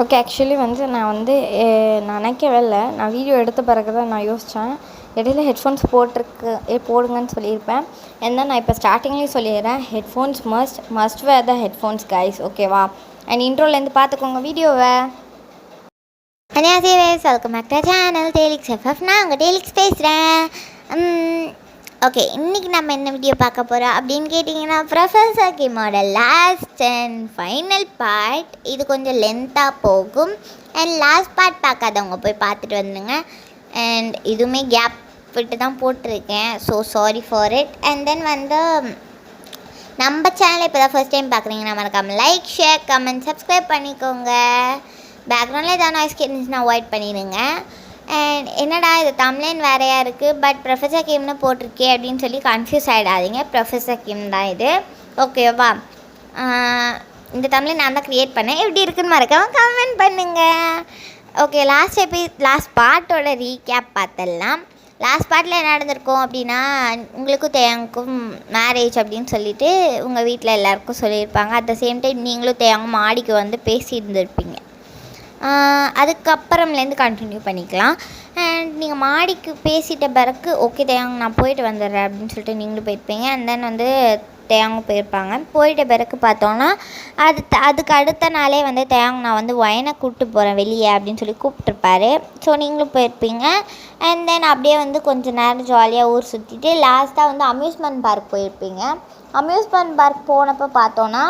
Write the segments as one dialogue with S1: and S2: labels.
S1: Okay. Actually வந்து நான் வந்து நினைக்கவே இல்லை. நான் வீடியோ எடுத்த பிறகு தான் நான் யோசித்தேன். இடையில ஹெட்ஃபோன்ஸ் போடுங்கன்னு சொல்லியிருப்பேன். என்ன நான் இப்போ ஸ்டார்டிங்லேயும் சொல்லிடுறேன், headphones must wear the headphones guys, ஓகேவா? அண்ட் இன்ட்ரோலேருந்து பார்த்துக்கோங்க வீடியோவை.
S2: 안녕하세요. Welcome back to channel Dailix FF. நான் உங்கள் டெய்லிக்ஸ் பேசுகிறேன். ஓகே, இன்றைக்கி நம்ம என்ன வீடியோ பார்க்க போகிறோம் அப்படின்னு கேட்டிங்கன்னா, ப்ரொஃபஸர் கிம்மோட லாஸ்ட் அண்ட் ஃபைனல் பார்ட். இது கொஞ்சம் லென்த்தாக போகும். அண்ட் லாஸ்ட் பார்ட் பார்க்காதவங்க போய் பார்த்துட்டு வந்துடுங்க. அண்ட் இதுவுமே கேப் விட்டு தான் போட்டிருக்கேன். So sorry for it. And then வந்து நம்ம சேனலை இப்போ தான் ஃபஸ்ட் டைம் பார்க்குறீங்கன்னா மறக்காமல் லைக், ஷேர், கமெண்ட், சப்ஸ்கிரைப் பண்ணிக்கோங்க. பேக்ரவுண்டில் ஏதாவது நாய்ஸ் கேட்டுச்சுன்னா அவாய்ட் பண்ணிடுங்க. அண்ட் என்னடா இது தம்ப்நெயில் வேறையாக இருக்குது, பட் ப்ரொஃபஸர் கிம்னு போட்டிருக்கே அப்படின்னு சொல்லி கன்ஃபியூஸ் ஆகிடாதீங்க. ப்ரொஃபஸர் கிம் தான் இது, ஓகேவா? இந்த தம்ப்நெயில் நான் தான் க்ரியேட் பண்ணேன். எப்படி இருக்குன்னு மறக்காமல் கமெண்ட் பண்ணுங்கள். ஓகே, லாஸ்ட் பார்ட்டோட ரீகேப் பார்த்துடலாம். லாஸ்ட் பார்ட்டில் என்ன நடந்திருக்கோம் அப்படின்னா, உங்களுக்கும் தேங்கும் மேரேஜ் அப்படின்னு சொல்லிட்டு உங்கள் வீட்டில் எல்லாேருக்கும் சொல்லியிருப்பாங்க. அட் த சேம் டைம் நீங்களும் தேங்கும் மாடிக்கு வந்து பேசியிருந்துருப்பீங்க. அதுக்கப்புறம்லேருந்து கண்டினியூ பண்ணிக்கலாம். அண்ட் நீங்கள் மாடிக்கு பேசிட்ட பிறகு ஓகே தேங்க நான் போயிட்டு வந்துடுறேன் அப்படின்னு சொல்லிட்டு நீங்களும் போயிருப்பீங்க. அண்ட் தென் வந்து தேங்கும் போயிருப்பாங்க. போயிட்ட பிறகு பார்த்தோன்னா அதுக்கு அடுத்த நாளே வந்து தேங்க நான் வந்து வயனை கூப்பிட்டு போகிறேன் வெளியே அப்படின்னு சொல்லி கூப்பிட்ருப்பாரு. ஸோ நீங்களும் போயிருப்பீங்க. அண்ட் தென் அப்படியே வந்து கொஞ்சம் நேரம் ஜாலியாக ஊர் சுற்றிட்டு லாஸ்ட்டாக வந்து அம்யூஸ்மெண்ட் பார்க் போயிருப்பீங்க. அம்யூஸ்மெண்ட் பார்க் போனப்போ பார்த்தோன்னா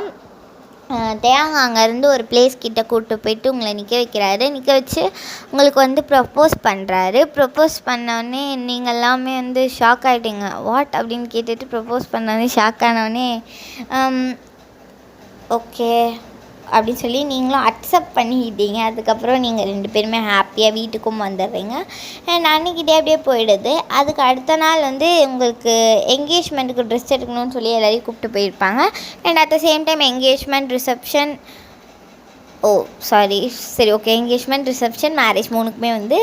S2: தேங்க அங்கேருந்து ஒரு பிளேஸ் கிட்டே கூப்பிட்டு போயிட்டு உங்களை நிற்க வைக்கிறாரு. நிற்க வச்சு உங்களுக்கு வந்து ப்ரப்போஸ் பண்ணுறாரு. ப்ரப்போஸ் பண்ணோடனே நீங்கள் எல்லாமே வந்து ஷாக் ஆகிட்டீங்க. வாட் அப்படின்னு கேட்டுட்டு ப்ரப்போஸ் பண்ணோடனே ஷாக் ஆனோடனே ஓகே அப்படின்னு சொல்லி நீங்களும் அக்செப்ட் பண்ணிக்கிட்டீங்க. அதுக்கப்புறம் நீங்கள் 2 பேருமே ஹாப்பியாக வீட்டுக்கும் வந்துடுறீங்க. அண்ட் அன்றைக்கிட்டே அப்படியே போயிடுது. அதுக்கு அடுத்த நாள் வந்து உங்களுக்கு என்கேஜ்மெண்ட்டுக்கு ட்ரெஸ் எடுக்கணும்னு சொல்லி எல்லோரையும் கூப்பிட்டு போயிருப்பாங்க. And at the same time engagement, reception, சரி ஓகே, என்கேஜ்மெண்ட், ரிசப்ஷன், மேரேஜ் 3க்குமே வந்து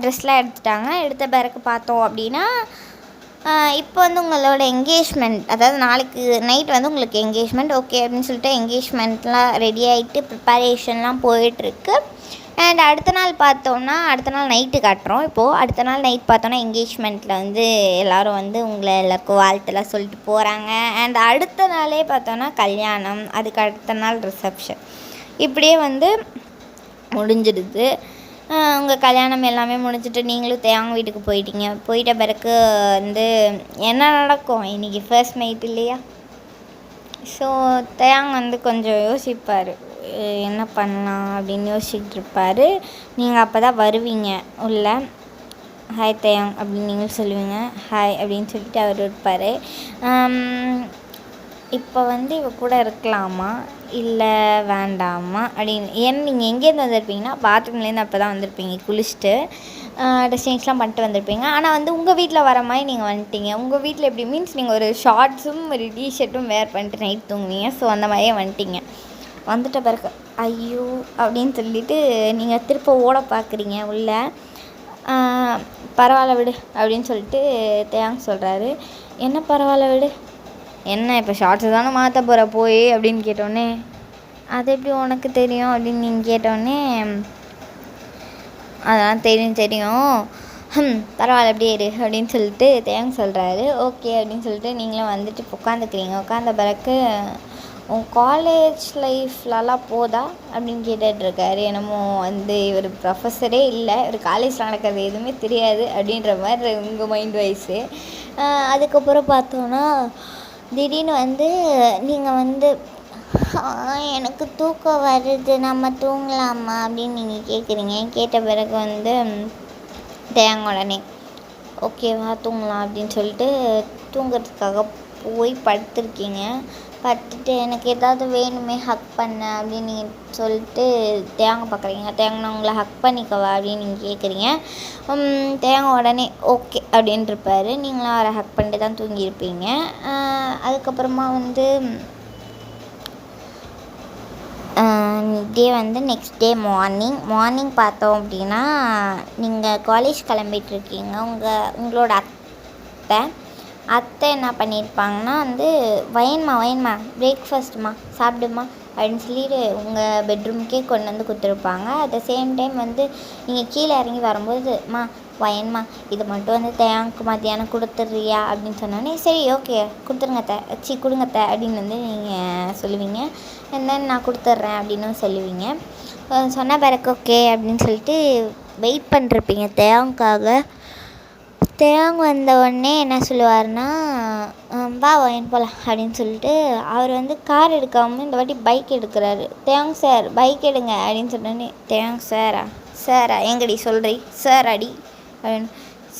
S2: ட்ரெஸ்லாம் எடுத்துட்டாங்க. எடுத்த பிறகு பார்த்தோம் அப்படின்னா இப்போ வந்து உங்களோட என்கேஜ்மெண்ட், அதாவது நாளைக்கு நைட் வந்து உங்களுக்கு என்கேஜ்மெண்ட் ஓகே அப்படின்னு சொல்லிட்டு என்கேஜ்மெண்ட்லாம் ரெடி ஆகிட்டு ப்ரிப்பரேஷன்லாம் போயிட்டுருக்கு. அண்ட் அடுத்த நாள் நைட்டு காட்டுறோம். இப்போது அடுத்த நாள் நைட் பார்த்தோன்னா என்கேஜ்மெண்ட்டில் வந்து எல்லோரும் வந்து எல்லாருக்கும் வாழ்த்தெல்லாம் சொல்லிட்டு போகிறாங்க. அண்ட் அடுத்த நாளே பார்த்தோன்னா கல்யாணம், அதுக்கு அடுத்த நாள் ரிசப்ஷன், இப்படியே வந்து முடிஞ்சிடுது. உங்கள் கல்யாணம் எல்லாமே முடிஞ்சிட்டு நீங்களும் தேங்க வீட்டுக்கு போயிட்டீங்க. போயிட்ட பிறகு வந்து என்ன நடக்கும், இன்றைக்கி ஃபர்ஸ்ட் நைட் இல்லையா? ஸோ தேங்க வந்து கொஞ்சம் யோசிப்பார், என்ன பண்ணலாம் அப்படின்னு யோசிச்சுட்டு இருப்பார். நீங்கள் அப்போ தான் வருவீங்க உள்ள. ஹாய் தேங் அப்படின்னு நீங்கள் சொல்லுவீங்க. ஹாய் அப்படின்னு சொல்லிட்டு அவர் இருப்பார். இப்போ வந்து இவ கூட இருக்கலாமா இல்லை வேண்டாமா அப்படின்னு. ஏன்னா நீங்கள் எங்கேருந்து வந்திருப்பீங்கன்னா பாத்ரூம்லேருந்து அப்போ தான் வந்திருப்பீங்க, குளிச்சுட்டு ட்ரெஸ்ஸிங்ஸ்லாம் பண்ணிட்டு வந்திருப்பீங்க. ஆனால் வந்து உங்கள் வீட்டில் வர மாதிரி நீங்கள் வந்துட்டீங்க. உங்கள் வீட்டில் எப்படி மீன்ஸ் நீங்கள் ஒரு ஷார்ட்ஸும் ஒரு டிஷர்ட்டும் வேர் பண்ணிட்டு நைட் தூங்குவீங்க. ஸோ அந்த மாதிரியே வந்துட்டீங்க. வந்துட்ட பிறகு ஐயோ அப்படின்னு சொல்லிவிட்டு நீங்கள் திருப்ப ஓட பார்க்குறீங்க உள்ள. பரவாயில்ல விடு அப்படின்னு சொல்லிட்டு தேங்க சொல்கிறாரு. என்ன பரவாயில்ல விடு, என்ன இப்போ ஷார்ட்ஸு தானே மாற்ற போகிற போய் அப்படின்னு கேட்டோடனே, அது எப்படி உனக்கு தெரியும் அப்படின்னு நீங்கள் கேட்டோடனே, அதெல்லாம் தெரியும் பரவாயில்ல அப்படியே இரு அப்படின்னு சொல்லிட்டு தேங்க சொல்கிறாரு. ஓகே அப்படின்னு சொல்லிட்டு நீங்களும் வந்துட்டு உட்காந்துக்கிறீங்க. உட்காந்த பிறகு உன் காலேஜ் லைஃப்லலாம் போதா அப்படின்னு கேட்டுட்ருக்காரு. என்னமோ வந்து இவர் ப்ரொஃபஸரே இல்லை, ஒரு காலேஜில் நடக்கிறது எதுவுமே தெரியாது அப்படின்ற மாதிரி உங்கள் மைண்ட் வைஸு. அதுக்கப்புறம் பார்த்தோன்னா திடீர்னு வந்து நீங்கள் வந்து எனக்கு தூக்கம் வருது, நம்ம தூங்கலாமா அப்படின்னு நீங்கள் கேட்குறீங்க. கேட்ட பிறகு வந்து தேங்க உடனே ஓகேவா தூங்கலாம் அப்படின்னு சொல்லிட்டு தூங்குறதுக்காக போய் படுத்துருக்கீங்க. படுத்துட்டு எனக்கு ஏதாவது வேணுமே ஹக் பண்ண அப்படின்னு நீங்கள் சொல்லிட்டு தேங்க பார்க்குறீங்க. தேங்க நான் உங்களை ஹக் பண்ணிக்கவா அப்படின்னு நீங்கள் கேட்குறீங்க. தேங்க உடனே ஓகே அப்படின்ட்டுருப்பாரு. நீங்களாம் அவரை ஹக் பண்ணிட்டு தான் தூங்கியிருப்பீங்க. அதுக்கப்புறமா வந்து வந்து நெக்ஸ்ட் டே மார்னிங் பார்த்தோம் அப்படின்னா நீங்கள் காலேஜ் கிளம்பிகிட்ருக்கீங்க. உங்களோட அத்தை என்ன பண்ணியிருப்பாங்கன்னா வந்து வைன்மா பிரேக்ஃபாஸ்ட்மா சாப்பிடுமா அப்படின்னு சொல்லிட்டு உங்கள் பெட்ரூமுக்கே கொண்டு வந்து கொடுத்துருப்பாங்க. அட் த சேம் டைம் வந்து நீங்கள் கீழே இறங்கி வரும்போது வயன்மா இது மட்டும் வந்து தேங்க்கு மத்தியானம் கொடுத்துட்றியா அப்படின்னு சொன்னோடனே சரி ஓகே கொடுத்துருங்க கொடுங்க அப்படின்னு வந்து நீங்கள் சொல்லுவீங்க. அண்ட் தென் நான் கொடுத்துட்றேன் அப்படின்னு சொல்லுவீங்க. சொன்ன பிறகு ஓகே அப்படின்னு சொல்லிட்டு வெயிட் பண்ணிருப்பீங்க தேங்காக. தேங்க் வந்த உடனே என்ன சொல்லுவார்னா வா வயன் போகலாம் அப்படின்னு சொல்லிட்டு அவர் வந்து கார் எடுக்காமல் இந்த வாட்டி பைக் எடுக்கிறாரு. தேங்க் சார் பைக் எடுங்க அப்படின்னு சொன்னோடனே தேங்க் சாரா எங்கடி சொல்கிறீ சார் அடி அப்படின்னு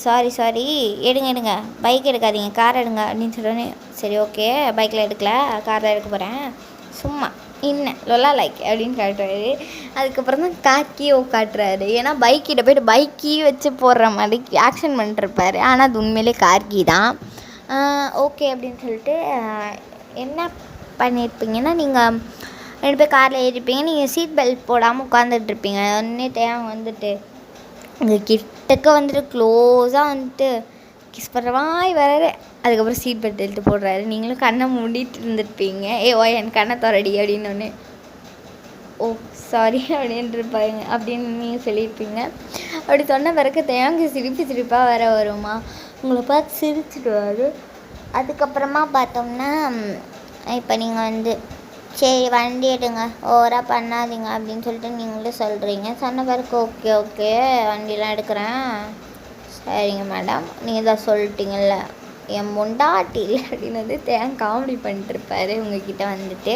S2: சாரி எடுங்க பைக் எடுக்காதீங்க கார் எடுங்க அப்படின்னு சொன்னோடனே சரி ஓகே பைக்கில் எடுக்கல காரில் எடுக்க போகிறேன் சும்மா இன்னும் லொல்லா லைக் அப்படின்னு காட்டுறாரு. அதுக்கப்புறம் தான் காக்கியோ காட்டுறாரு. ஏன்னா பைக்கிட்ட போய்ட்டு பைக்கி வச்சு போடுற மாதிரி ஆக்ஷன் பண்ணிட்டுருப்பாரு. ஆனால் அது உண்மையிலே கார்கி தான். ஓகே அப்படின்னு சொல்லிட்டு என்ன பண்ணியிருப்பீங்கன்னா நீங்கள் 2 பேர் காரில் ஏறிப்பீங்க. நீங்கள் சீட் பெல்ட் போடாமல் உட்காந்துட்ருப்பீங்க. உடனே தேவை வந்துட்டு உங்கள் கிட்டக்க வந்துட்டு க்ளோஸாக வந்துட்டு கிஸ் பண்ணுற மாதிரி வராரு. அதுக்கப்புறம் சீட் பெல்ட் எடுத்து போடுறாரு. நீங்களும் கண்ணை மூடிட்டு இருந்துருப்பீங்க. என் கண்ணை திறடி அப்படின்னோடனே ஓ சாரி அப்படின்ட்டுருப்பாங்க அப்படின்னு நீங்கள் சொல்லியிருப்பீங்க. அப்படி சொன்ன பிறகு தேங்க சிரிப்பாக வேற வருமா உங்களை பார்த்து சிரிச்சிடுவார். அதுக்கப்புறமா பார்த்தோம்னா இப்போ நீங்கள் வந்து சரி வண்டி எடுங்க ஓவராக பண்ணாதீங்க அப்படின்னு சொல்லிட்டு நீங்களும் சொல்கிறீங்க. சொன்ன பிறகு ஓகே வண்டிலாம் எடுக்கிறேன். சரிங்க மேடம் நீங்கள் தான் சொல்லிட்டீங்கல்ல என் பொண்டாட்டி இல்லை அப்படின்னு வந்து காமெடி பண்ணிட்டுருப்பாரு உங்ககிட்ட வந்துட்டு.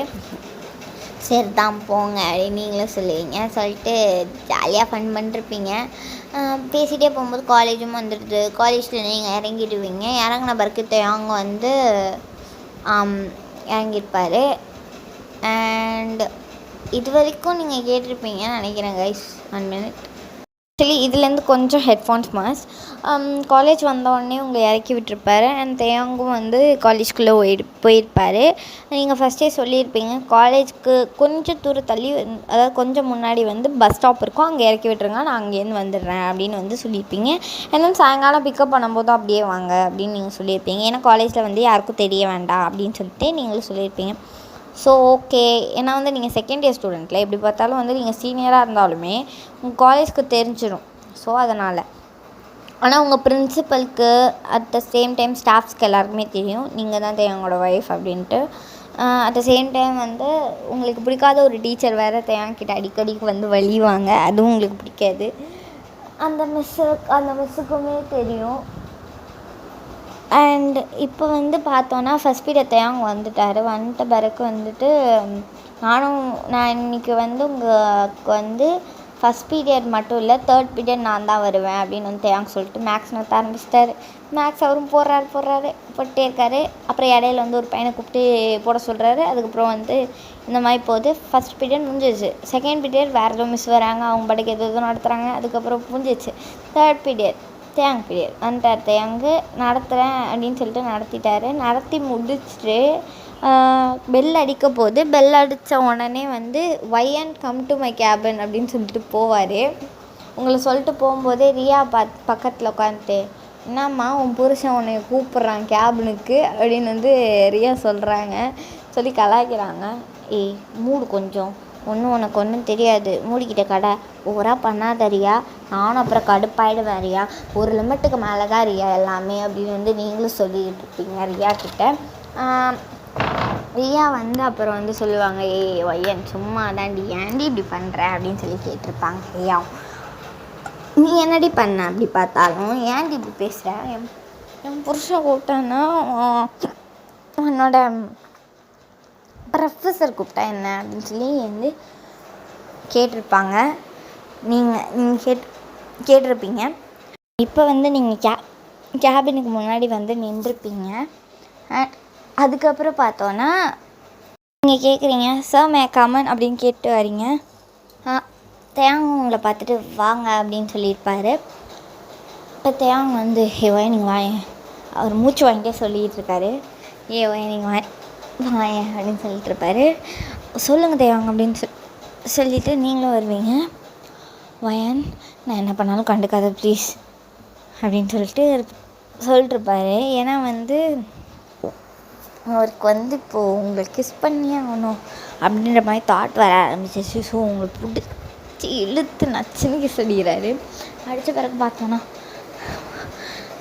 S2: சரி தான் போங்க அப்படின்னு நீங்களும் சொல்லுவீங்க. சொல்லிட்டு ஜாலியாக ஃபன் பண்ணிருப்பீங்க. பேசிகிட்டே போகும்போது காலேஜும் வந்துடுது. காலேஜில் நீங்கள் இறங்கிடுவீங்க. இறங்கின பிறகு தேங்க வந்து இறங்கியிருப்பார். அண்ட் இது வரைக்கும் நீங்கள் கேட்டிருப்பீங்கன்னு நினைக்கிறேன் கைஸ். 1 minute. ஆக்சுவலி இதுலேருந்து கொஞ்சம் ஹெட்ஃபோன்ஸ் மாஸ் காலேஜ் வந்தோடனே உங்களை இறக்கி விட்டுருப்பாரு. அண்ட் தேங்கும் வந்து காலேஜ்குள்ளே போயிருப்பார். நீங்கள் ஃபஸ்ட்டே சொல்லியிருப்பீங்க காலேஜுக்கு கொஞ்சம் தூரம் தள்ளி அதாவது கொஞ்சம் முன்னாடி வந்து பஸ் ஸ்டாப் இருக்கும் அங்கே இறக்கி விட்டுருங்க நான் அங்கேருந்து வந்துடுறேன் அப்படின்னு வந்து சொல்லியிருப்பீங்க. அண்ட் தென் சாயங்காலம் பிக்கப் பண்ணும்போதும் அப்படியே வாங்க அப்படின்னு நீங்கள் சொல்லியிருப்பீங்க. ஏன்னா காலேஜில் வந்து யாருக்கும் தெரிய வேண்டாம் அப்படின்னு சொல்லிட்டு நீங்களும் சொல்லியிருப்பீங்க. ஸோ ஓகே ஏன்னா வந்து நீங்கள் செகண்ட் இயர் ஸ்டூடெண்ட்டில் எப்படி பார்த்தாலும் வந்து நீங்கள் சீனியராக இருந்தாலுமே உங்கள் காலேஜ்க்கு தெரிஞ்சிடும். ஸோ அதனால் ஆனால் உங்கள் பிரின்சிபலுக்கு அட் த சேம் டைம் ஸ்டாஃப்ஸ்க்கு எல்லாருக்குமே தெரியும் நீங்கள் தான் தேவங்களோட ஒய்ஃப் அப்படின்ட்டு. அட் த சேம் டைம் வந்து உங்களுக்கு பிடிக்காத ஒரு டீச்சர் வேறு தேவங்கிட்ட அடிக்கடிக்கு வந்து வழிவாங்க. அதுவும் உங்களுக்கு பிடிக்காது. அந்த மிஸ்ஸுக்குமே தெரியும். அண்ட் இப்போ வந்து பார்த்தோன்னா ஃபஸ்ட் பீரியட் தேங்க வந்துட்ட பிறகு வந்துட்டு நான் இன்றைக்கி வந்து உங்களுக்கு வந்து ஃபஸ்ட் பீரியட் மட்டும் இல்லை 3rd பீரியட் நான் தான் வருவேன் அப்படின்னு வந்து தேங்க சொல்லிட்டு மேக்ஸ் நடத்த ஆரம்பிச்சிட்டாரு. மேக்ஸ் அவரும் போட்டே இருக்கார். அப்புறம் இடையில வந்து ஒரு பையனை கூப்பிட்டு போட சொல்கிறாரு. அதுக்கப்புறம் வந்து இந்த மாதிரி போகுது. ஃபஸ்ட் பீரியட் முடிஞ்சிச்சு. செகண்ட் பீரியட் வேறு ஏதோ மிஸ் வராங்க அவங்க பாட்டுக்கு எதுவும் நடத்துகிறாங்க. அதுக்கப்புறம் முடிஞ்சிச்சு. 3rd பீரியட் தேங்க் பீரியட் வந்துட்டார். தேங்கு நடத்துகிறேன் அப்படின்னு சொல்லிட்டு நடத்திட்டார். நடத்தி முடிச்சுட்டு பெல் அடிக்க போகுது. பெல் அடித்த உடனே வந்து why come to my cabin அப்படின்னு சொல்லிட்டு போவார். உங்களை சொல்லிட்டு போகும்போதே ரியா பக்கத்தில் உட்காந்துட்டு என்னம்மா உன் புருஷன் உன்னை கூப்பிட்றான் கேபினுக்கு அப்படின்னு வந்து ரியா சொல்கிறாங்க. சொல்லி கலாய்க்கிறாங்க. மூடு கொஞ்சம் உனக்கு ஒன்றும் தெரியாது மூடிக்கிட்ட கடை ஓவராக பண்ணாத ரியா நானும் அப்புறம் கடுப்பாயிடுவேன் ரியா ஒரு லிமிட்டுக்கு மேலே தான் ரியா எல்லாமே அப்படின்னு வந்து நீங்களும் சொல்லிக்கிட்டு இருப்பீங்க ரியா கிட்ட. ரியா வந்து அப்புறம் வந்து சொல்லுவாங்க ஒய்யன் சும்மா தாண்டி ஏன்டி இப்படி பண்ணுற அப்படின்னு சொல்லி கேட்டிருப்பாங்க. ரியா நீ என்னடி பண்ண அப்படி பார்த்தாலும் ஏன்டி இப்படி பேசுகிற என் புருஷன் கூப்பிட்டான்னா உன்னோட ப்ரொஃபஸர் கூப்பிட்டா என்ன அப்படின்னு சொல்லி வந்து கேட்டிருப்பாங்க. நீங்கள் கேட்டிருப்பீங்க. இப்போ வந்து நீங்கள் கேபினுக்கு முன்னாடி வந்து நின்றுருப்பீங்க. அதுக்கப்புறம் பார்த்தோன்னா நீங்கள் கேட்குறீங்க சார் மே கமன் அப்படின்னு கேட்டு வரீங்க. தேங்க உங்களை பார்த்துட்டு வாங்க அப்படின்னு சொல்லியிருப்பார். இப்போ தேங்க வந்து ஓய் நீங்கள் வாங்க அவர் மூச்சு வாங்கிட்டே சொல்லிகிட்டு இருக்காரு. ஓய் நீங்கள் வாங்க அப்படின்னு சொல்லிட்டு இருப்பார். சொல்லுங்கள் தேவாங்க அப்படின்னு சொல்லிவிட்டு நீங்களும் வருவீங்க. வயன் நான் என்ன பண்ணாலும் கண்டுக்காத ப்ளீஸ் அப்படின்னு சொல்லிட்டுருப்பாரு. ஏன்னா வந்து
S1: அவருக்கு வந்து இப்போது உங்களை கிஸ் பண்ணியே ஆகணும் அப்படின்ற மாதிரி தாட் வர ஆரம்பிச்சிச்சு. ஸோ உங்களை பிடிச்சி இழுத்து நச்சுன்னு கிஸ் அடிக்கிறாரு. அடித்த பிறகு பார்த்தோன்னா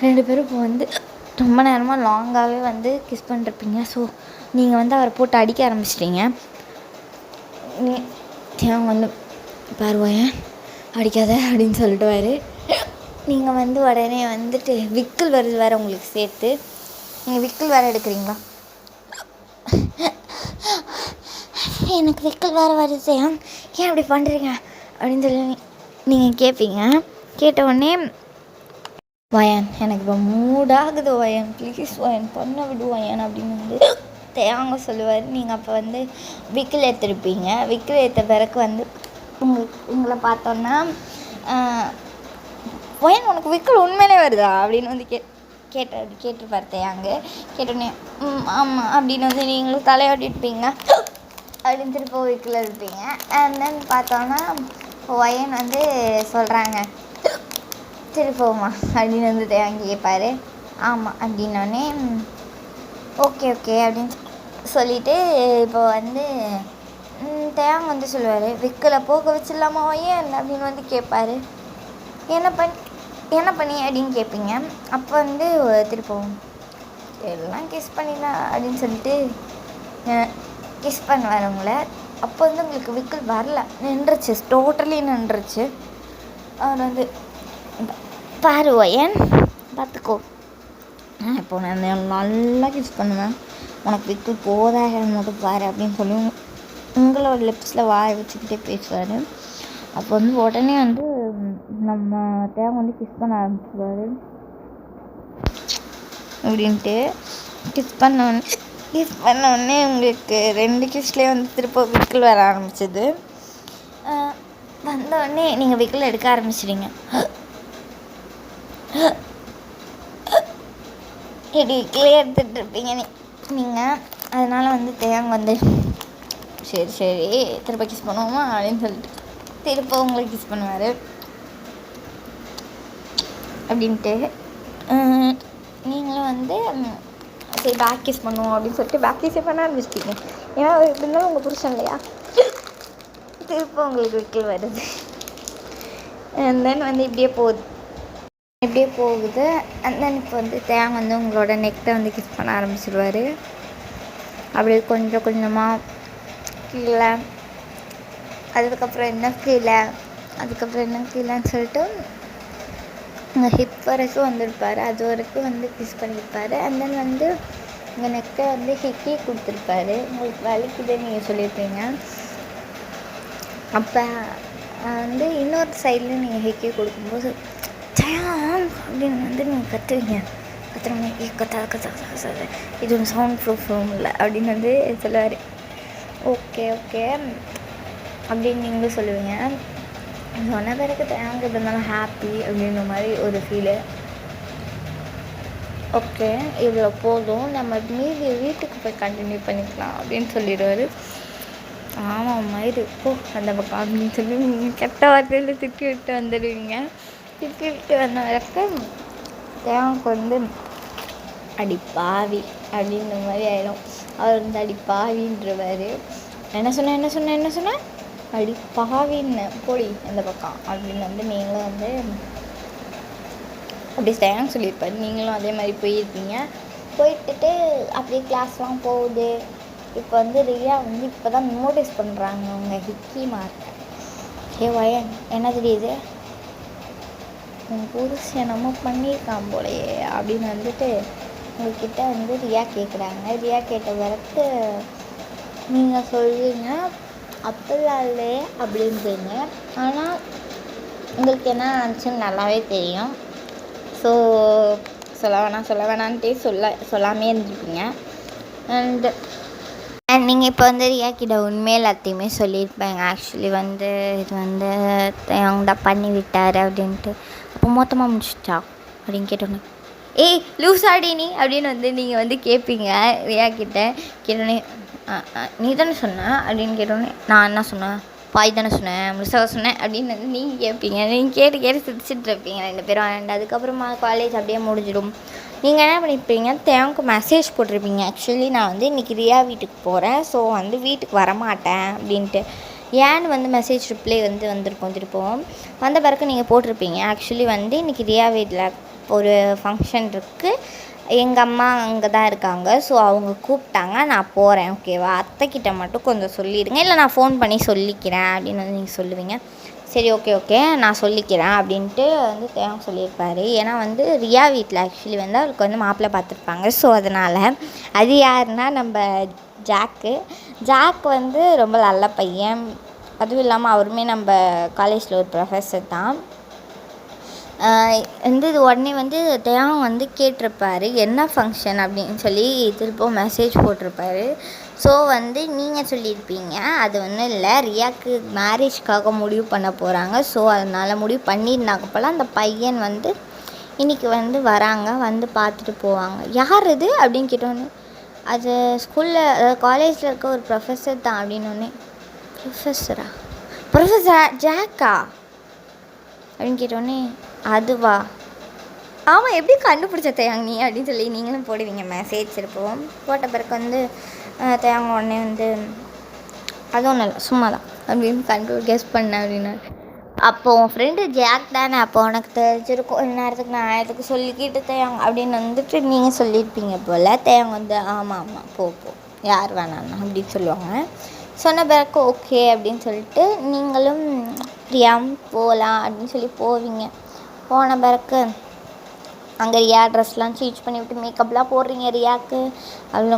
S1: 2 பேரும் இப்போ வந்து ரொம்ப நேரமாக லாங்காகவே வந்து கிஸ் பண்ணிருப்பீங்க. ஸோ நீங்கள் வந்து அவரை போட்டு அடிக்க ஆரம்பிச்சிட்டிங்க. அவங்க வந்து பாருவாயன் அடிக்காத அப்படின்னு சொல்லிட்டுவார். நீங்கள் வந்து உடனே வந்துட்டு விக்கல் வருது வேறு உங்களுக்கு சேர்த்து. நீங்கள் விக்கல் வேறு எடுக்கிறீங்களா? எனக்கு விக்கல் வேறு வருது, ஏன் அப்படி பண்ணுறீங்க அப்படின்னு சொல்லி நீங்கள் கேட்பீங்க. கேட்டவுடனே வயன் எனக்கு இப்போ மூடாகுது வயன், ப்ளீஸ் வயன் பண்ண விடு வயன் அப்படின்னு வந்து தேங்க சொல்லுவார். நீங்கள் அப்போ வந்து விக்கல் ஏற்றிருப்பீங்க. விக்கல் ஏற்ற பிறகு வந்து உங்களை பார்த்தோன்னா வயன் உனக்கு விக்கல் உண்மையிலே வருதா அப்படின்னு வந்து கேட்டுருப்பார் தேங்க. கேட்டோடனே ஆமாம் அப்படின்னு வந்து நீங்களும் தலையாட்டிருப்பீங்க. அப்படின்னு திருப்ப விக்கல் இருப்பீங்க. அண்ட் தென் பார்த்தோன்னா வயன் வந்து சொல்கிறாங்க திருப்போமா அப்படின்னு வந்து தேங்க கேட்பார். ஆமாம் அப்படின்னோடனே ஓகே அப்படின்னு சொல்லிவிட்டு இப்போ வந்து தேங்க வந்து சொல்லுவார் விக்கலை போக வச்சிடலாமா வயன் அப்படின்னு வந்து கேட்பார். என்ன பண்ணி அப்படின்னு கேட்பீங்க. அப்போ வந்து திருப்பவும் எல்லாம் கிஸ் பண்ணிடலாம் அப்படின்னு சொல்லிட்டு கிஸ் பண்ணுவார் உங்களை. அப்போ வந்து உங்களுக்கு விக்கல் வரல, நின்றுச்சு, டோட்டலி நின்றுச்சு. அவர் வந்து பாரு வயன் பார்த்துக்கோ, இப்போ நான் நல்லா கிஸ் பண்ணுவேன், உனக்கு விக்கல் போதாக மட்டும் பாரு அப்படின்னு சொல்லி உங்களோட லிப்ஸில் வாய வச்சுக்கிட்டே பேசுவார். அப்போ வந்து உடனே வந்து நம்ம தேவை வந்து கிஸ் பண்ண ஆரம்பிச்சிடுவார். அப்படின்ட்டு கிஸ் பண்ணோடனே உங்களுக்கு 2 கிஸ்லேயே வந்து திரும்ப விக்கல் வர ஆரம்பிச்சிது. வந்தோடனே நீங்கள் விக்கல் எடுக்க ஆரம்பிச்சிடுங்க. இப்படி விக்கலே எடுத்துகிட்டு இருப்பீங்க நீங்கள். அதனால் வந்து தேங்க வந்து சரி திரும்ப கிஸ் பண்ணுவோமா அப்படின்னு சொல்லிட்டு திரும்ப உங்களுக்கு கிஸ் பண்ணுவார். அப்படின்ட்டு நீங்களும் வந்து சரி பேக் கிஸ் பண்ணுவோம் அப்படின்னு சொல்லிட்டு பேக் கிஸே பண்ண ஆரம்பிச்சிட்டிங்க. ஏன்னா எப்படி இருந்தாலும் உங்கள் புருஷன் இல்லையா, திரும்ப உங்களுக்கு விக்கல் வருது. அண்ட் தென் வந்து இப்படியே போகுது. அண்ட் தென் இப்போ வந்து தேங்க வந்து உங்களோட நெக்கை வந்து கிஸ் பண்ண ஆரம்பிச்சிடுவார். அப்படியே கொஞ்சம் கொஞ்சமாக கீழே, அதுக்கப்புறம் என்ன கீழேன்னு சொல்லிட்டு உங்கள் ஹிப் வரைக்கும் வந்திருப்பார். அது வரைக்கும் வந்து கிஸ் பண்ணியிருப்பார். அண்ட் தென் வந்து உங்கள் நெக்கை வந்து ஹிக்கி கொடுத்துருப்பாரு. உங்களுக்கு வலிக்குதுன்னு நீங்கள் சொல்லியிருப்பீங்க. அப்போ வந்து இன்னொரு சைடில் நீங்கள் ஹிக்கி கொடுக்கும்போது ஜயாம் அப்படின்னு வந்து நீங்கள் கற்றுவீங்க. கற்றுனோடனே கத்தா இது ஒரு சவுண்ட் ப்ரூஃப் ரூம் இல்லை அப்படின்னு வந்து சொல்லுவார். ஓகே அப்படின்னு நீங்களும் சொல்லுவீங்க. சொன்ன பிறகு தேங்க இருந்தாலும் ஹாப்பி அப்படின்ற மாதிரி ஒரு ஃபீலு. ஓகே இவ்வளோ போதும், நம்ம மீதி வீட்டுக்கு போய் கண்டினியூ பண்ணிக்கலாம் அப்படின்னு சொல்லிடுவார். ஆமாம் மயிறு போ அந்த பக்கம் அப்படின்னு சொல்லி நீங்கள் கெட்ட வார்த்தையில் திட்டி விட்டு வந்துடுவீங்க. திட்டி விட்டு வந்த வரைக்கும் தேவனுக்கு வந்து அடி பாவி அப்படின்ற மாதிரி ஆகிடும். அவர் வந்து அடி பாவின்றவர். என்ன சொன்னேன் அடி பாவின்னு போடி அந்த பக்கம் அப்படின்னு வந்து நீங்களும் வந்து அப்படி தேங்க் சொல்லியிருப்பார். நீங்களும் அதே மாதிரி போயிட்டுட்டு அப்படியே கிளாஸ்லாம் போகுது. இப்போ வந்து ரியா வந்து இப்போ தான் நோட்டீஸ் பண்ணுறாங்க அவங்க ஹிக்கி மார்க்கை. வயன் என்ன தெரியுது, உன் புருஷன் என்னமோ பண்ணியிருக்கான் போலையே அப்படின்னு வந்துட்டு உங்கள்கிட்ட வந்து ரியா கேட்குறாங்க. ரியா கேட்ட பிறகு நீங்கள் சொல்வீங்க அப்படிலாம் இல்லையே அப்படின்றீங்க. ஆனால் உங்களுக்கு என்ன நினச்சுன்னு நல்லாவே தெரியும். ஸோ சொல்ல வேணான்ட்டே சொல்லாமே இருந்துருப்பீங்க. அண்ட் நீங்கள் இப்போ வந்து ரியா கிட்ட உண்மை எல்லாத்தையுமே சொல்லியிருப்பேங்க. ஆக்சுவலி வந்து இது வந்து அவங்க தான் பண்ணி விட்டார் அப்படின்ட்டு. அப்போ மொத்தமாக முடிச்சிட்டா அப்படின்னு கேட்டோன்னே ஏய் லூசாடி நீ அப்படின்னு வந்து நீங்கள் வந்து கேட்பீங்க ரியா கிட்ட. கேட்டோன்னே நீ தானே சொன்ன அப்படின்னு கேட்டோன்னே நான் என்ன சொன்னேன், பாய் தானே சொன்னேன், முழுசாக சொன்னேன் அப்படின்னு வந்து நீங்கள் கேட்பீங்க. நீங்கள் கேட்டு சிரிச்சுட்டு இருப்பீங்க 2 பேரும். அண்ட் அதுக்கப்புறமா காலேஜ் அப்படியே முடிஞ்சிடும். நீங்கள் என்ன பண்ணியிருப்பீங்க, தேங்க்கு மெசேஜ் போட்டிருப்பீங்க. ஆக்சுவலி நான் வந்து இன்றைக்கி ரியா வீட்டுக்கு போகிறேன், ஸோ வந்து வீட்டுக்கு வரமாட்டேன் அப்படின்ட்டு. ஏன்னு வந்து மெசேஜ் ரிப்ளை வந்திருக்கும் திருப்பவும். வந்த பிறகு நீங்கள் போட்டிருப்பீங்க, ஆக்சுவலி வந்து இன்றைக்கி ரியா வீட்டில் ஒரு ஃபங்க்ஷன் இருக்குது, எங்கள் அம்மா அங்கே தான் இருக்காங்க, ஸோ அவங்க கூப்பிட்டாங்க, நான் போகிறேன், ஓகேவா, அத்தைக்கிட்ட மட்டும் கொஞ்சம் சொல்லிடுங்க, இல்லை நான் ஃபோன் பண்ணி சொல்லிக்கிறேன் அப்படின்னு வந்து நீங்கள் சொல்லுவீங்க. சரி ஓகே நான் சொல்லிக்கிறேன் அப்படின்ட்டு வந்து தேவன் சொல்லியிருப்பார். ஏன்னா வந்து ரியா வீட்டில் ஆக்சுவலி வந்து அவருக்கு வந்து மாப்பிள்ளை பார்த்துருப்பாங்க. ஸோ அதனால் அது யாருன்னா நம்ம ஜாக் வந்து ரொம்ப நல்ல பையன். அதுவும் இல்லாமல் அவருமே நம்ம காலேஜில் ஒரு ப்ரொஃபஸர் தான். வந்து இது உடனே வந்து தேவன் வந்து கேட்டிருப்பாரு என்ன ஃபங்க்ஷன் அப்படின்னு சொல்லி திருப்பவும் மெசேஜ் போட்டிருப்பாரு. ஸோ வந்து நீங்கள் சொல்லியிருப்பீங்க அது ஒன்றும் இல்லை, ரியாவுக்கு மேரேஜ்க்காக முடிவு பண்ண போகிறாங்க, ஸோ அதனால் முடிவு பண்ணியிருந்தாங்க போல். அந்த பையன் வந்து இன்றைக்கி வந்து வராங்க, வந்து பார்த்துட்டு போவாங்க. யார் இது அப்படின்னு கேட்டோன்னே அது ஸ்கூலில் காலேஜில் இருக்க ஒரு ப்ரொஃபஸர் தான் அப்படின்னோடனே ப்ரொஃபஸர் ஜாக்கா அப்படின்னு கேட்டோடனே அதுவா, ஆமாம் எப்படி கண்டுபிடிச்ச தேயாங்க நீ அப்படின்னு சொல்லி நீங்களும் போடுவீங்க மெசேஜ் இருப்போம். போட்ட பிறகு வந்து தேயாங்க உடனே வந்து அது ஒன்றும் இல்லை சும்மா தான் அப்படின்னு கெஸ் பண்ணேன் அப்படின்னா, அப்போ உன் ஃப்ரெண்டு ஜாக் தானே, அப்போ உனக்கு தெரிஞ்சிருக்கும் இந்நேரத்துக்கு நான் எதுக்கு சொல்லிக்கிட்டு தேயாங்க அப்படின்னு வந்துட்டு நீங்கள் சொல்லியிருப்பீங்க போல். தேயாங்க வந்து ஆமாம் போ யார் வேணாண்ணா அப்படின்னு சொல்லுவாங்க. சொன்ன பிறகு ஓகே அப்படின்னு சொல்லிட்டு நீங்களும் ரியாவும் போகலாம் அப்படின்னு சொல்லி போவீங்க. போன பிறகு அங்கே ரியா ட்ரெஸ்லாம் சேஞ்ச் பண்ணி விட்டு மேக்கப்லாம் போடுறீங்க ரியாவுக்கு. அவ்வளோ